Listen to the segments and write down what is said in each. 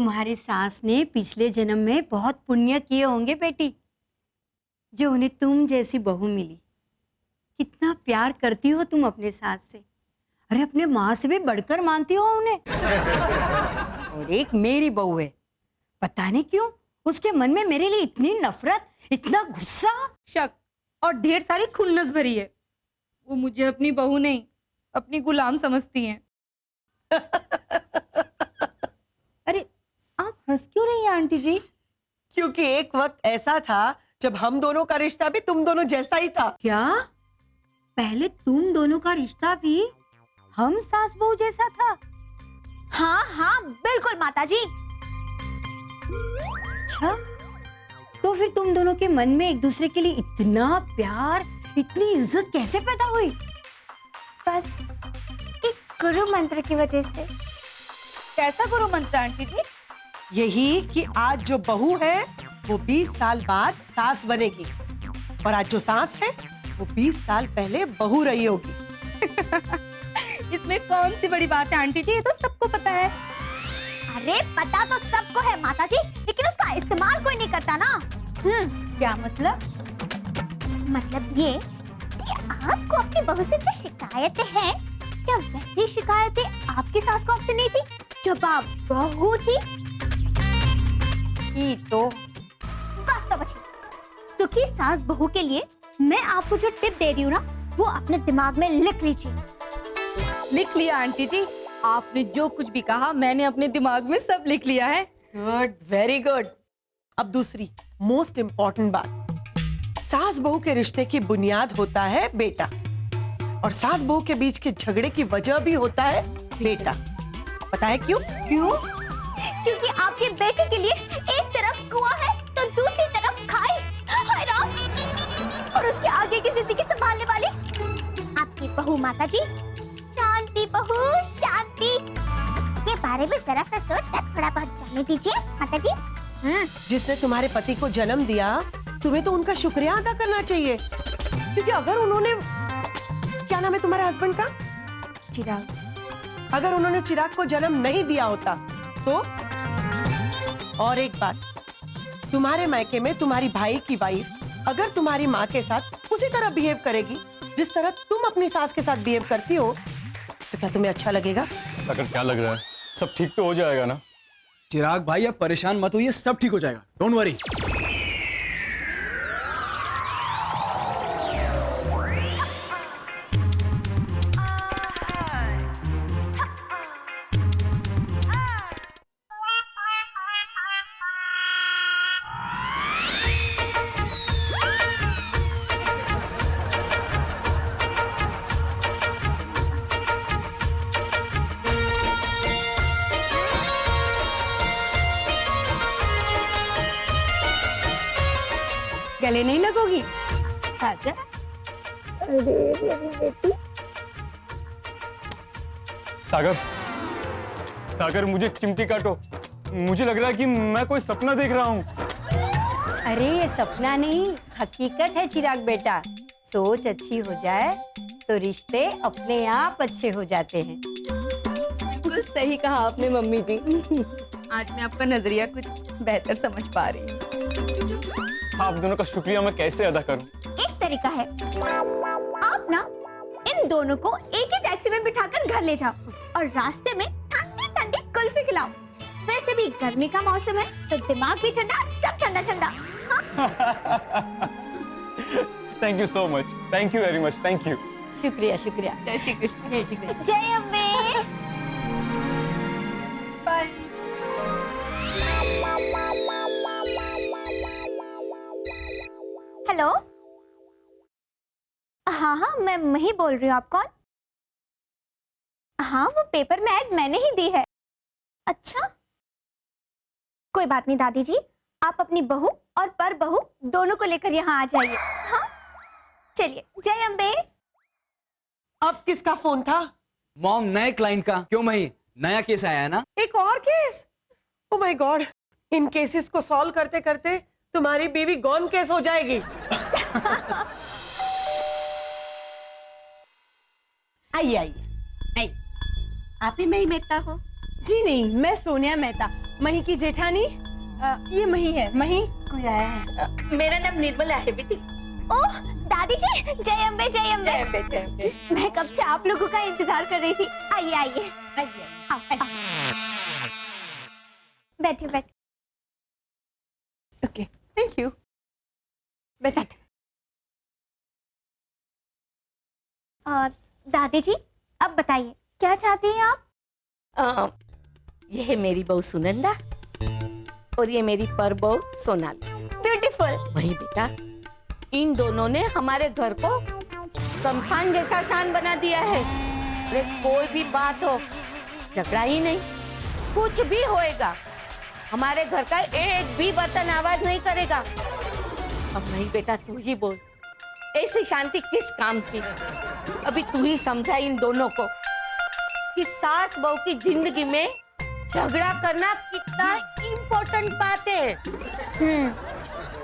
तुम्हारी सास ने पिछले जन्म में बहुत पुण्य किए होंगे बेटी, जो उन्हें तुम जैसी बहू मिली। कितना प्यार करती हो तुम अपने सास से, अरे अपने माँ से भी बढ़कर मानती हो उन्हें। और एक मेरी बहू है, पता नहीं क्यों उसके मन में मेरे लिए इतनी नफरत, इतना गुस्सा, शक और ढेर सारी खुन्नस भरी है। वो मुझे अपनी बहू नहीं, अपनी गुलाम समझती हैं। अरे आप हंस क्यों रही हैं आंटी जी? क्योंकि एक वक्त ऐसा था जब हम दोनों का रिश्ता भी तुम दोनों जैसा ही था। क्या पहले तुम दोनों का रिश्ता भी हम सास बहू जैसा था? हाँ हाँ बिल्कुल माताजी। अच्छा, तो फिर तुम दोनों के मन में एक दूसरे के लिए इतना प्यार, इतनी इज्जत कैसे पैदा हुई? बस एक गुरु मंत्र की वजह से। कैसा गुरु मंत्र आंटी जी? यही कि आज जो बहू है वो 20 साल बाद सास बनेगी, और आज जो सास है वो 20 साल पहले बहू रही होगी। इसमें कौन सी बड़ी बात है आंटी जी, ये तो सबको पता है। अरे पता तो सबको है माताजी, लेकिन उसका इस्तेमाल कोई नहीं करता ना। क्या मतलब? मतलब ये कि आपको अपनी बहू से जो शिकायतें हैं, क्या वैसी शिकायतें आपकी सास को आपसे नहीं थी जब आप बहू थी? तो बस तो बची। सुखी सास बहू के लिए मैं आपको जो टिप दे रही हूँ ना, वो अपने दिमाग में लिख लीजिए। लिख लिया आंटी जी, आपने जो कुछ भी कहा मैंने अपने दिमाग में सब लिख लिया है। Good, very good. अब दूसरी मोस्ट इम्पोर्टेंट बात, सास बहू के रिश्ते की बुनियाद होता है बेटा, और सास बहू के बीच के झगड़े की वजह भी होता है बेटा। पता है क्यों? क्यों? क्योंकि आपके बेटे के लिए एक तरफ कुआं है तो दूसरी तरफ खाई। हाय राम! और उसके आगे की जिंदगी संभालने वाली आपकी बहू माताजी। शांति बहू शांति। के बारे में जरा सा सोच कर थोड़ा बहुत जाने दीजिए माताजी। जिसने तुम्हारे पति को जन्म दिया, तुम्हें तो उनका शुक्रिया अदा करना चाहिए, क्योंकि अगर उन्होंने, क्या नाम है तुम्हारे हस्बैंड का? चिराग। अगर उन्होंने चिराग को जन्म नहीं दिया होता तो? और एक बात, तुम्हारे मायके में तुम्हारी भाई की वाइफ अगर तुम्हारी माँ के साथ उसी तरह बिहेव करेगी जिस तरह तुम अपनी सास के साथ बिहेव करती हो, तो क्या तुम्हें अच्छा लगेगा? सागर क्या लग रहा है, सब ठीक तो हो जाएगा ना? चिराग भाई आप परेशान मत होइए, सब ठीक हो जाएगा, डोंट वरी। गले नहीं लगोगी? आजा। सागर, सागर मुझे चिमटी काटो, मुझे लग रहा है कि मैं कोई सपना देख रहा हूँ। अरे ये सपना नहीं, हकीकत है चिराग बेटा। सोच अच्छी हो जाए तो रिश्ते अपने आप अच्छे हो जाते हैं। बिल्कुल सही कहा आपने मम्मी जी। आज मैं आपका नजरिया कुछ बेहतर समझ पा रही हूँ। आप दोनों का शुक्रिया मैं कैसे अदा करूं? एक तरीका है, आप ना इन दोनों को एक ही टैक्सी में बिठाकर घर ले जाओ और रास्ते में ठंडी ठंडी कुल्फी खिलाओ। वैसे भी गर्मी का मौसम है तो दिमाग भी ठंडा, सब ठंडा ठंडा। Thank you so much, thank you very much, thank you. शुक्रिया शुक्रिया। जय श्री कृष्ण। जय श्री कृष्ण। जय अम्बे। बाय। हेलो, हाँ हाँ मैं ही बोल रही हूँ। आप कौन? हाँ वो पेपर में ऐड मैंने ही दी है। अच्छा कोई बात नहीं दादी जी, आप अपनी बहू और पर बहू दोनों को लेकर यहाँ आ जाइए। हाँ चलिए, जय अम्बे। अब किसका फोन था? मॉम नए क्लाइंट का। क्यों मही, नया केस आया है ना? एक और case? Oh my God, in cases को सॉल्व करते करते तुम्हारी बीवी गॉन केस हो जाएगी। आइए आइए। आप ही मई मेहता हो? जी नहीं, मैं सोनिया मेहता, मही की जेठानी, ये मही है। मही कोई आया है? मेरा नाम निर्मला है बेटी। ओह दादी जी, जय अम्बे जय अम्बे। जय अम्बे, जय अम्बे। मैं कब से आप लोगों का इंतजार कर रही थी। आइए आइए आओ, आओ। बैठिए बैठिए। Okay, thank you. बैठिए। दादी जी अब बताइए क्या चाहती हैं आप? ये है मेरी बहू सुनंदा और ये मेरी पर बहू सोनाल। ब्यूटीफुल। वही बेटा, इन दोनों ने हमारे घर को शमशान जैसा शान बना दिया है। अरे कोई भी बात हो, झगड़ा ही नहीं, कुछ भी होएगा, हमारे घर का एक भी बर्तन आवाज नहीं करेगा। अब नहीं बेटा, तू ही बोल, ऐसी शांति किस काम की? अभी तू ही समझा इन दोनों को कि सास बहू की जिंदगी में झगड़ा करना कितना इम्पोर्टेंट बात है।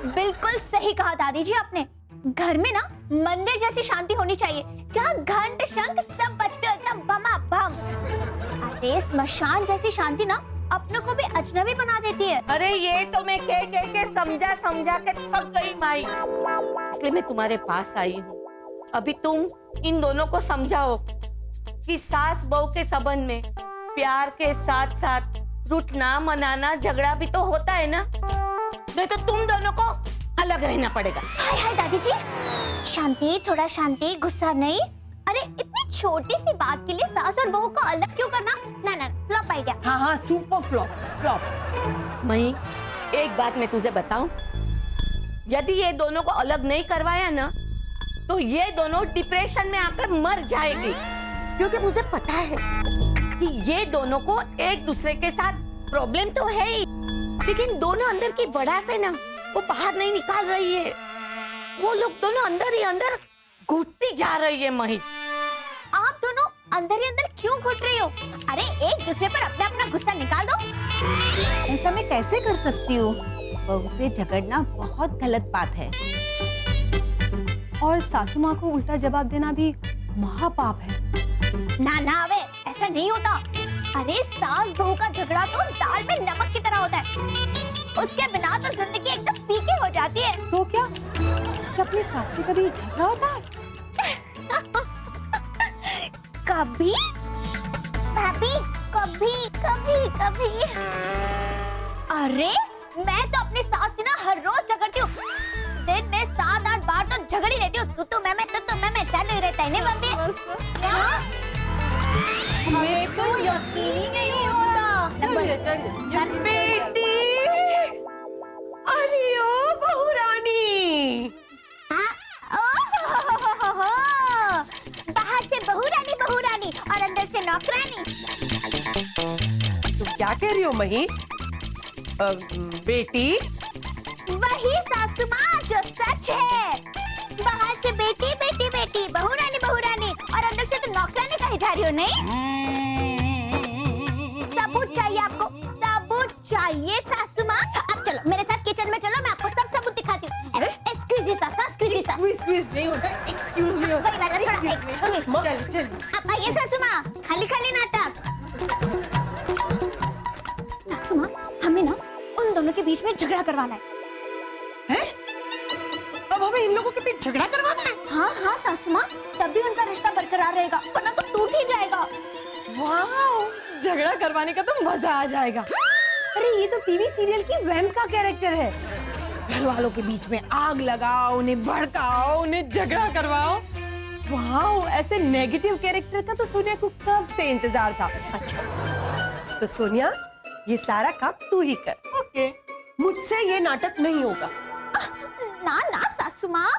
बिल्कुल सही कहा दादी जी आपने। घर में ना मंदिर जैसी शांति होनी चाहिए, जहाँ घंट शंख सब बजते हो एकदम बमा बम। अरे स्मशान जैसी शांति ना अपनों को भी अजनबी बना देती है। अरे ये तो मैं कह के समझा के थक गई माई, इसलिए मैं तुम्हारे पास आई हूँ। अभी तुम इन दोनों को समझाओ कि सास बहू के संबंध में प्यार के साथ साथ रूठना मनाना झगड़ा भी तो होता है ना, नहीं तो तुम दोनों को अलग रहना पड़ेगा। हाय हाय दादी जी, शांति, थोड़ा शांति, गुस्सा नहीं। अरे इतनी छोटी सी बात के लिए सास और बहू को अलग क्यों करना? ना ना, फ्लॉप आइडिया। हाँ हाँ, सुपर फ्लॉप फ्लॉप। मही, एक बात मैं तुझे बताऊं, यदि ये दोनों को अलग नहीं करवाया ना तो ये दोनों डिप्रेशन में आकर मर जाएगी, क्योंकि मुझे पता है कि ये दोनों को एक दूसरे के साथ प्रॉब्लम तो है ही, लेकिन दोनों अंदर की बड़ा से ना वो बाहर नहीं निकाल रही है। वो लोग दोनों अंदर ही अंदर घुटती जा रही है। मही, आप दोनों अंदर ही अंदर क्यों घुट रही हो? अरे एक दूसरे पर अपना अपना गुस्सा निकाल दो। ऐसा मैं कैसे कर सकती हूँ? बहू से झगड़ना बहुत गलत बात है। और सासू माँ को उल्टा जवाब देना भी महापाप है। ना ना अबे, ऐसा नहीं होता। अरे सास बहू का झगड़ा तो दाल में नमक की तरह होता है, उसके बिना तो जिंदगी एकदम फीकी हो जाती है। तो क्या अपनी सास से कभी झगड़ा होता है? कभी भाभी, कभी कभी कभी। अरे मैं तो अपनी सास से ना हर रोज झगड़ती हूँ। दिन में 7-8 बार तो झगड़ ही लेती हूँ। तू मैं चालू ही रहता है ना मम्मी? हमें तो यकीन ही नहीं होता। बेटी, अरे ओ बहू रानी। बाहर से बहू रानी और अंदर से नौकरानी। तुम क्या कह रही हो मही? बेटी, वही सासू माँ जो सच है। बाहर से बेटी बेटी बेटी, बहू रानी और अंदर से तो नौकरानी कही जा रही हो। नहीं, सबूत चाहिए आपको, सबूत चाहिए सासू माँ। अब चलो मेरे साथ किचन में चलो, मैं आपको सब सबूत दिखाती हूँ। एक्सक्यूज मी सासू, एक्सक्यूज मी सासू। स्क्वीज नहीं होता, एक्सक्यूज मी होता। वही वाला थोड़ा एक्सक्यूज। चल चल। अब आइए सासू माँ, खाली खाली नाटक। सासू माँ, हमें ना उन दोनों के बीच में झगड़ा करवाना है। अब हमें इन लोगों के बीच झगड़ा करवाना है? हाँ हाँ सासू माँ, तभी उनका रिश्ता बरकरार रहेगा, वरना तो टूट ही जाएगा। वाह, झगड़ा करवाने का तो मजा आ जाएगा। अरे ये तो टीवी सीरियल की वैम्प का कैरेक्टर है। घर वालों के बीच में आग लगाओ, उन्हें भड़काओ, उन्हें झगड़ा करवाओ। वाह, ऐसे नेगेटिव कैरेक्टर का तो सोनिया को कब से इंतजार था। अच्छा, तो सोनिया ये सारा काम तू ही कर। ओके, मुझसे ये नाटक नहीं होगा। ना ना सासू माँ,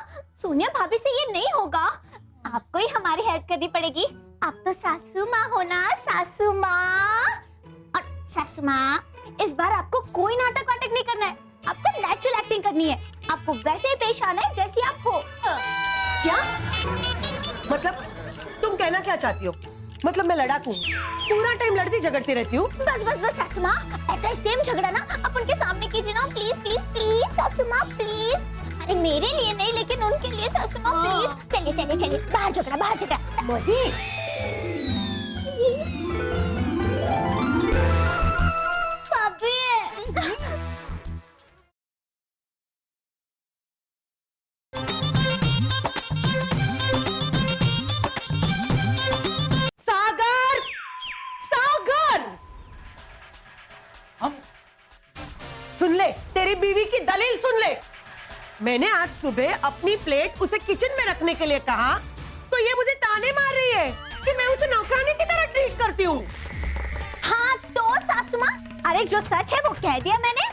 सोनिया भाभी से ये नहीं होगा। आपको ही हमारी हेल्प करनी पड़ेगी। आप तो सासू माँ हो ना, सासू माँ। और सासू माँ, इस बार आपको कोई नाटक वाटक नहीं करना है, आपको नेचुरल एक्टिंग करनी है। आपको वैसे ही पेश आना है जैसी आप हो। क्या मतलब? तुम कहना क्या चाहती हो? मतलब मैं लड़ाकू हूँ, पूरा टाइम लड़ती झगड़ती रहती हूँ? बस बस बस सासू माँ, ऐसा ही सेम झगड़ा ना आप उनके सामने कीजिए ना, प्लीज प्लीज प्लीज सासू माँ प्लीज। अरे मेरे लिए नहीं, लेकिन उनके लिए सासू माँ प्लीज। चलिए चलिए चलिए, बाहर झगड़ा, बाहर झगड़ा। वही भाभी मेरी बीवी की दलील सुन ले। मैंने आज सुबह अपनी प्लेट उसे किचन में रखने के लिए कहा, तो ये मुझे ताने मार रही है कि मैं उसे नौकरानी की तरह ट्रीट करती हूँ। हाँ तो सासू माँ, अरे जो सच है वो कह दिया मैंने।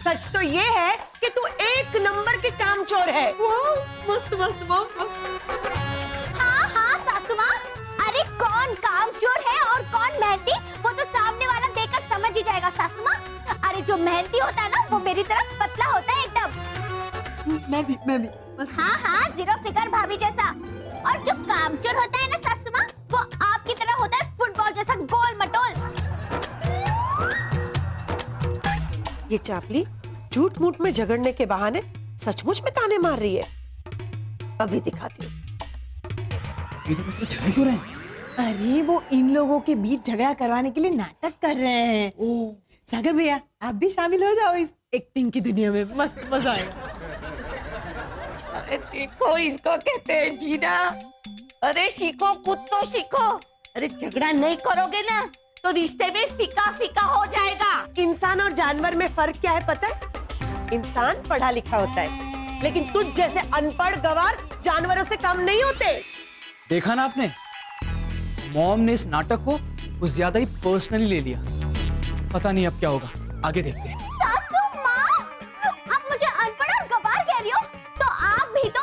सच तो ये है कि तू एक नंबर की कामचोर है। मस्त मस्त मस्त। हाँ हाँ सासू माँ, अरे कौन कामचोर है और कौन मेहनती वो तो सामने वाला देखकर समझ ही जाएगा सासू माँ। अरे जो मेहनती होता है ना वो मेरी तरफ पतला होता है एकदम। मैं भी हाँ हाँ जीरो फिगर भाभी जैसा। और जो कामचोर होता है ना सासू माँ, वो आपकी तरह होता है फुटबॉल जैसा गोल मटोल। ये चापली झूठ मूठ में झगड़ने के बहाने सचमुच में ताने मार रही है। अभी दिखाती हूँ। ये तो मतलब झगड़ क्यों रहे हैं? अरे वो इन लोगों के बीच झगड़ा करवाने के लिए नाटक कर रहे हैं। सागर भैया आप भी शामिल हो जाओ इस एक्टिंग की दुनिया में, मस्त मजा आएगा। अरे देखो इसको कहते हैं जीना। अरे सीखो, खुद तो सीखो। अरे झगड़ा नहीं करोगे ना तो रिश्ते में फीका फीका हो जाएगा। इंसान और जानवर में फर्क क्या है पता है? इंसान पढ़ा लिखा होता है, लेकिन तुझ जैसे अनपढ़ गवार जानवरों से कम नहीं होते। देखा ना आपने, मॉम ने इस नाटक को कुछ ज्यादा ही पर्सनली ले लिया। पता नहीं अब क्या होगा, आगे देखते हैं। सासू माँ, अब मुझे अनपढ़ और गवार कह रही हो तो आप भी तो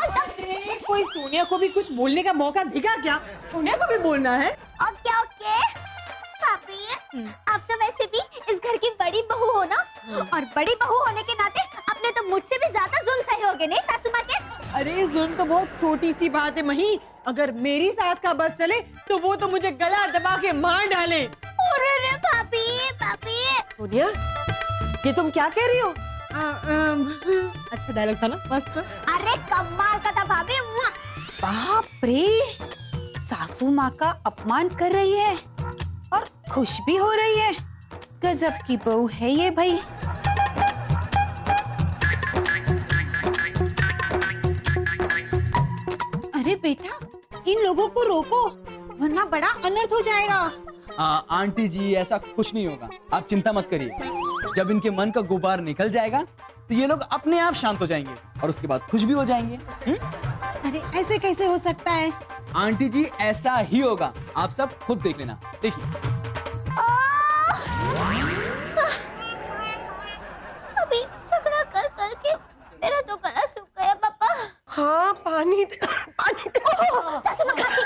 कोई सोनिया को भी कुछ बोलने का मौका देगा क्या? सोनिया को भी बोलना है। ओके ओके भाभी, आप तो वैसे भी इस घर की बड़ी बहू हो ना, और बड़ी बहू होने के नाते अपने तो मुझसे भी ज्यादा जुल्म सहे होगे नहीं सासू माँ के? अरे जुल्म तो बहुत छोटी सी बात है मही, अगर मेरी सास का बस चले तो वो तो मुझे गला दबा के मार डाले। अरे रे भाभी भाभी। सोनिया, ये तुम क्या कह रही हो? अच्छा डायलॉग था ना, मस्त। अरे कमाल का था भाभी। बाप रे, सासू माँ का अपमान कर रही है और खुश भी हो रही है। गजब की बहू है ये भाई। अरे बेटा, इन लोगों को रोको वरना बड़ा अनर्थ हो जाएगा। आंटी जी ऐसा कुछ नहीं होगा, आप चिंता मत करिए। जब इनके मन का गुबार निकल जाएगा तो ये लोग अपने आप शांत हो जाएंगे और उसके बाद खुश भी हो जाएंगे। अरे ऐसे कैसे हो सकता है? आंटी जी ऐसा ही होगा, आप सब खुद देख लेना। देखिए अभी झगड़ा कर करके मेरा तो गला सूख गया पापा। हाँ, पानी दे, पानी दे। सासू माँ खांसी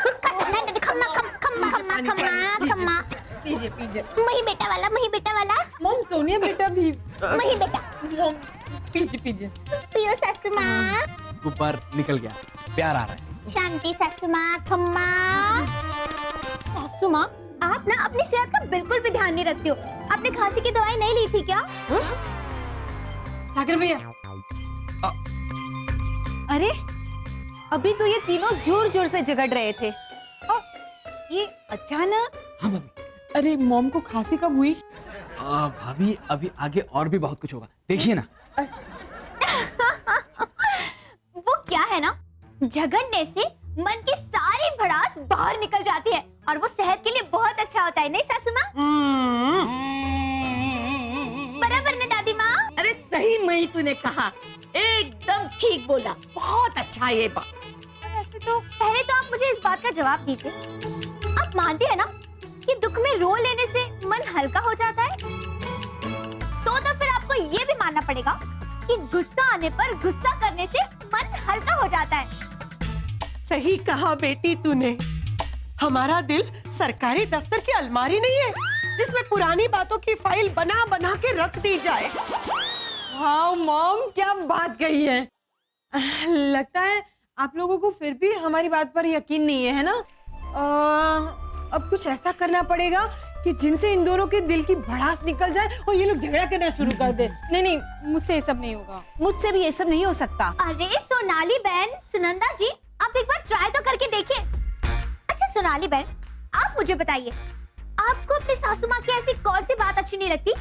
नहीं, खम्मा खम्मा खम्मा खम्मा खम्मा। पीजिए। मही बेटा वाला मम सोनिया बेटा भी। मही बेटा। मम पीजिए। पियो सासू माँ। गुब्बार निकल गया, प्यार आ रहा है। शांति सासू माँ। खम्मा। सासू माँ, आप ना अपनी सेहत का बिल्कुल भी ध्यान नहीं रखती हो। आपने खांसी की दवाई नहीं ली थी क्या? सागर भैया, अरे अभी तो ये तीनों जोर जोर से झगड़ रहे थे और ये अचानक। हाँ भाभी। अरे मॉम को खांसी कब हुई? भाभी अभी आगे और भी बहुत कुछ होगा, देखिए ना। वो क्या है ना, झगड़ने से मन की सारी भड़ास बाहर निकल जाती है और वो सेहत के लिए बहुत अच्छा होता है नहीं सासू माँ? बराबर ना दादी माँ? अरे सही मई तूने कहा, एकदम ठीक बोला, बहुत अच्छा ये बात। वैसे तो पहले तो आप मुझे इस बात का जवाब दीजिए, आप मानते हैं ना कि दुख में रो लेने से मन हल्का हो जाता है? तो फिर आपको ये भी मानना पड़ेगा कि गुस्सा आने पर गुस्सा करने से मन हल्का हो जाता है। सही कहा बेटी तूने। हमारा दिल सरकारी दफ्तर की अलमारी नहीं है जिसमें पुरानी बातों की फाइल बना बना के रख दी जाए। वाह मॉम, क्या बात कही है। लगता है आप लोगों को फिर भी हमारी बात पर यकीन नहीं है ना? अब कुछ ऐसा करना पड़ेगा कि जिनसे इन दोनों के दिल की भड़ास निकल जाए और ये लोग झगड़ा करना शुरू कर दे। नहीं, मुझसे ये सब नहीं होगा। मुझसे भी ये सब नहीं हो सकता। अरे सोनाली बहन, सुनंदा जी, आप एक बार ट्राई तो करके देखिए। अच्छा सोनाली बहन, आप मुझे बताइए, आपको अपनी सासू माँ की ऐसी कौन सी बात अच्छी नहीं लगती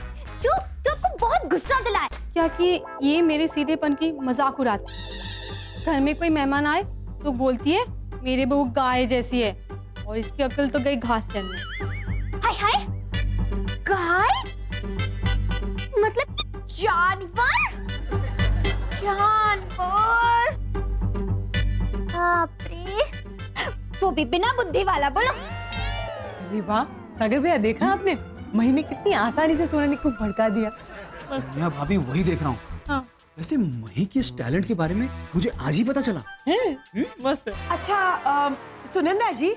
जो आपको बहुत गुस्सा दिलाए? क्या कि ये मेरे सीधेपन की मजाक उड़ाती है। घर में कोई मेहमान आए तो बोलती है मेरी बहू गाय जैसी है और इसकी अक्ल तो गई घास चरने। हाय हाय, गाय? मतलब जानवर, जानवर, बाप रे, वो भी बिना बुद्धि वाला। बोलो। अरे वाह सागर भैया, देखा आपने महीने कितनी आसानी से सोनाली को भड़का दिया। मैं भाभी वही देख रहा हूँ। हाँ। वैसे मही के इस टैलेंट के बारे में मुझे आज ही पता चला। मस्त। अच्छा सुनंदा जी,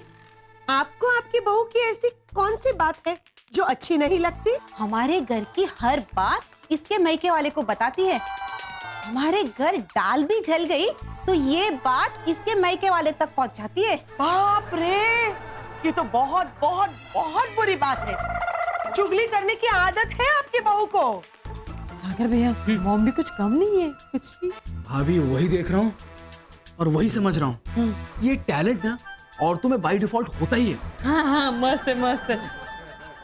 आपको आपकी बहू की ऐसी कौन सी बात है जो अच्छी नहीं लगती? हमारे घर की हर बात इसके मायके वाले को बताती है। हमारे घर दाल भी जल गई तो ये बात इसके मायके वाले तक पहुंच जाती है। बाप रे, ये तो बहुत बहुत बहुत बुरी बात है। चुगली करने की आदत है आपकी बहू को। सागर भैया, मॉम भी कुछ कम नहीं है, कुछ भी। भाभी वही देख रहा हूँ और वही समझ रहा हूँ। ये टैलेंट ना औरतों में बाय डिफॉल्ट होता ही है। हाँ हाँ, मस्त है मस्त है।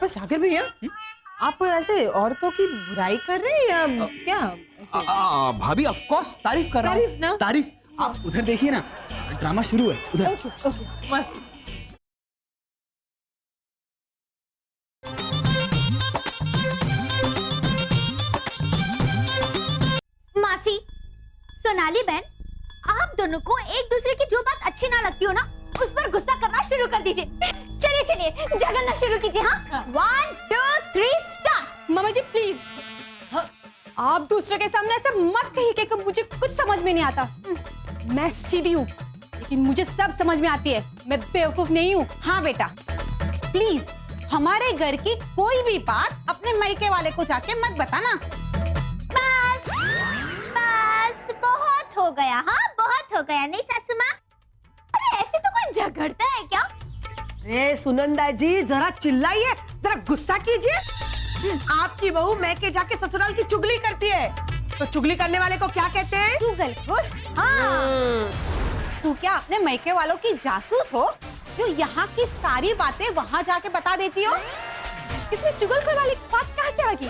पर सागर भैया, आप ऐसे औरतों की बुराई कर रहे हैं या क्या? ऐसे? भाभी ऑफ कोर्स तारीफ कर रहा हूँ। तारीफ ना? तारीफ। आप उधर देखिए ना, ड्रामा शुरू है उधर। ओके, ओके, मस्त। मासी, सोनाली बहन, आप दोनों को एक दूसरे की जो बात अच्छी ना लगती हो ना, उस पर गुस्सा करना शुरू कर दीजिए। चलिए चलिए, झगड़ना शुरू कीजिए। हाँ, 1 2 3 स्टार्ट। मामा जी प्लीज, आप दूसरे के सामने ऐसे मत कहिए कि मुझे कुछ समझ में नहीं आता। मैं सीधी हूँ, लेकिन मुझे सब समझ में आती है। मैं बेवकूफ नहीं हूँ। हाँ बेटा, प्लीज हमारे घर की कोई भी बात अपने मायके वाले को जाके मत बताना। बस बस, बहुत हो गया। हाँ, बहुत हो गया। नहीं सासू माँ? अरे ऐसे तो कोई झगड़ता है क्या? अरे सुनंदा जी, जरा चिल्लाइए, जरा गुस्सा कीजिए। आपकी बहू मैके जाके ससुराल की चुगली करती है, तो चुगली करने वाले को क्या कहते हैं? चुगलखोर। हाँ, तू क्या अपने मायके वालों की जासूस हो जो यहाँ की सारी बातें वहाँ जाके बता देती हो? इसमें चुगलखोर वाली बात कहाँ से आ गई?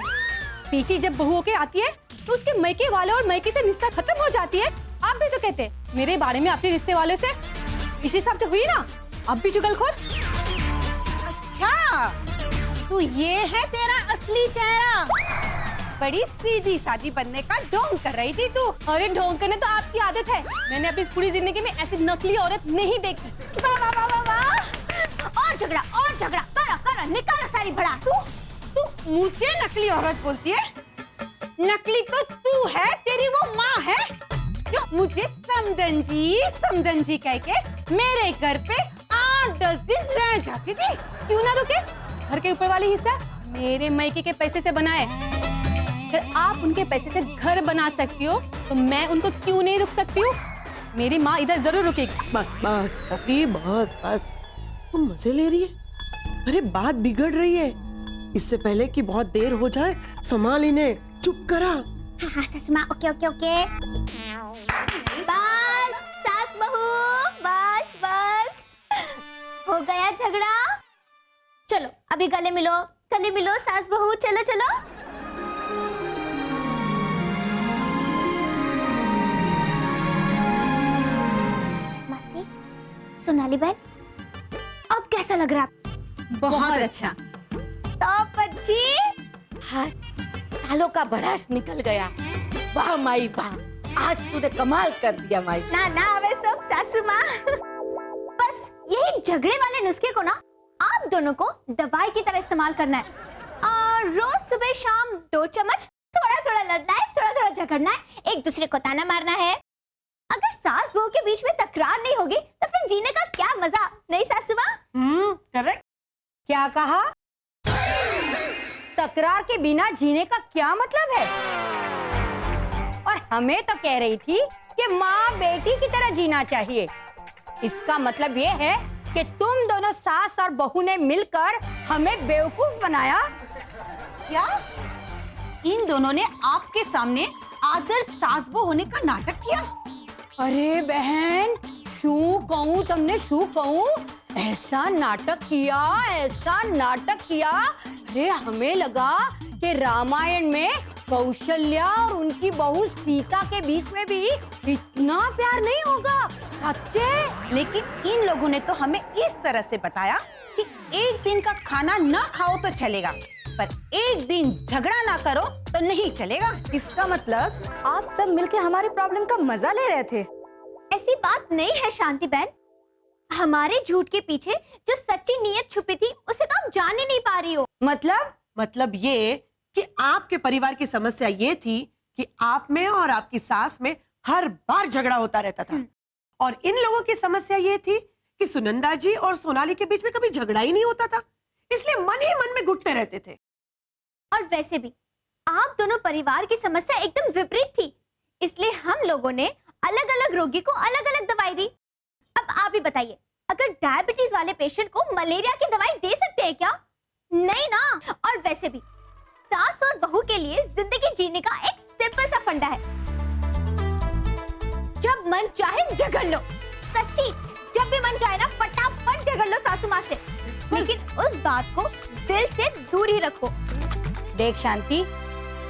बेटी जब बहू होके आती है तो उसके मायके वाले और मायके से रिश्ता खत्म हो जाती है। आप भी तो कहते मेरे बारे में अपने रिश्ते वाले से इसी हिसाब से हुई ना, अब भी चुगलखोर। अच्छा, तू ये है तेरा असली चेहरा? बड़ी सीधी सादी बनने का ढोंग कर रही थी तू। अरे ढोंग करने तो आपकी आदत है। मैंने अपनी पूरी जिंदगी में ऐसी नकली औरत नहीं देखी। वाह वाह वाह वाह वाह। और झगड़ा, और झगड़ा। करो करो, निकालो सारी भड़ा। तू मुझे नकली औरत बोलती है? नकली तो तू है, तेरी वो माँ है जो मुझे समदन जी कह के मेरे घर पे 8-10 दिन रह जाती थी। क्यों ना रुके? घर के ऊपर वाली हिस्सा मेरे मायके के पैसे से बना है। अगर आप उनके पैसे से घर बना सकती हो तो मैं उनको क्यों नहीं रुक सकती हूँ? मेरी माँ इधर जरूर रुकेगी। बस बस कभी, बस बस, तुम मजे ले रही है। अरे बात बिगड़ रही है, इससे पहले कि बहुत देर हो जाए संभाल इन्हें। चुप करा। हाँ हाँ सासू माँ, ओके ओके ओके। बस सास बहू, बस बस, हो गया झगड़ा। चलो अभी गले मिलो सास बहू, चलो चलो। मासी, सोनाली बहन, अब कैसा लग रहा है? बहुत अच्छा। तो बच्ची, हाँ, सालों का भड़ास निकल गया। वाह माई वाह, आज तूने कमाल कर दिया माई। ना ना वे सब सासू माँ। बस यही झगड़े वाले नुस्खे को ना आप दोनों को दवाई की तरह इस्तेमाल करना है। और रोज सुबह शाम 2 चम्मच, थोड़ा थोड़ा लड़ना है, थोड़ा थोड़ा झगड़ना है, एक दूसरे को ताना मारना है। अगर सास बहू के बीच में तकरार नहीं होगी तो फिर जीने का क्या मजा, नहीं सासू माँ? करेक्ट। क्या कहा? तकरार के बिना जीने का क्या मतलब है? और हमें तो कह रही थी कि माँ बेटी की तरह जीना चाहिए। इसका मतलब ये है कि तुम दोनों सास और बहू ने मिलकर हमें बेवकूफ बनाया। क्या इन दोनों ने आपके सामने आदर्श सास बहू होने का नाटक किया? अरे बहन, शू कहूँ तुमने, शू कहूँ, ऐसा नाटक किया। अरे हमें लगा कि रामायण में कौशल्या और उनकी बहू सीता के बीच में भी इतना प्यार नहीं होगा। सच्चे? लेकिन इन लोगों ने तो हमें इस तरह से बताया कि एक दिन का खाना ना खाओ तो चलेगा, पर एक दिन झगड़ा ना करो तो नहीं चलेगा। इसका मतलब आप सब मिलके हमारी प्रॉब्लम का मजा ले रहे थे। ऐसी बात नहीं है शांति बहन, हमारे झूठ के पीछे जो सच्ची नीयत छुपी थी उसे तो आप जान ही नहीं पा रही हो। मतलब ये कि आपके परिवार की समस्या ये थी कि आप में और आपकी सास में हर बार झगड़ा होता रहता था, और इन लोगों की समस्या ये थी कि सुनंदा जी और सोनाली के बीच में कभी झगड़ा ही नहीं होता था, इसलिए मन ही मन में घुटते रहते थे। और वैसे भी आप दोनों परिवार की समस्या एकदम विपरीत थी, इसलिए हम लोगों ने अलग अलग रोगी को अलग अलग दवाई दी। अब आप ही बताइए, अगर डायबिटीज वाले पेशेंट को मलेरिया की दवाई दे सकते हैं क्या? नहीं ना। और वैसे भी सास और बहू के लिए जिंदगी जीने का एक सिंपल सा फंडा है, जब मन चाहे झगड़ लो। सच्ची, जब भी मन चाहे ना फटाफट झगड़ लो सासू माँ से, लेकिन उस बात को दिल से दूर ही रखो। देख शांति,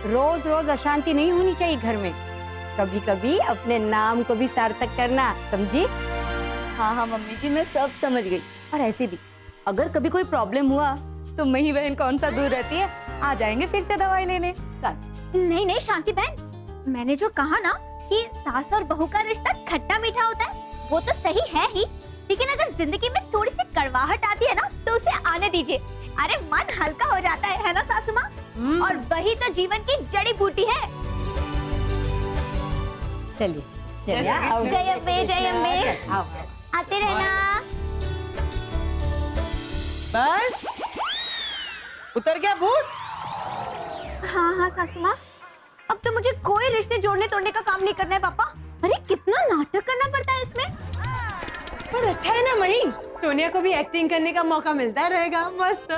रोज रोज अशांति नहीं होनी चाहिए घर में, कभी कभी अपने नाम को भी सार्थक करना, समझी? हाँ हाँ मम्मी जी, मैं सब समझ गई। और ऐसे भी अगर कभी कोई प्रॉब्लम हुआ तो मही बहन कौन सा दूर रहती है, आ जाएंगे फिर से दवाई लेने साथ। नहीं नहीं शांति बहन, मैंने जो कहा ना कि सास और बहू का रिश्ता खट्टा मीठा होता है, वो तो सही है ही, लेकिन अगर जिंदगी में थोड़ी सी कड़वाहट आती है ना तो उसे आने दीजिए। अरे मन हल्का हो जाता है ना सासू माँ? और वही तो जीवन की जड़ी बूटी है। चलिए चलिए, आओ। जय अम्बे, जय अम्बे, आओ। आते रहना। बस उतर गया भूत। हाँ हाँ सासू माँ, अब तो मुझे कोई रिश्ते जोड़ने तोड़ने का काम नहीं करना है पापा। अरे कितना नाटक करना पड़ता है इसमें। पर अच्छा है ना मही, सोनिया को भी एक्टिंग करने का मौका मिलता रहेगा। मस्त।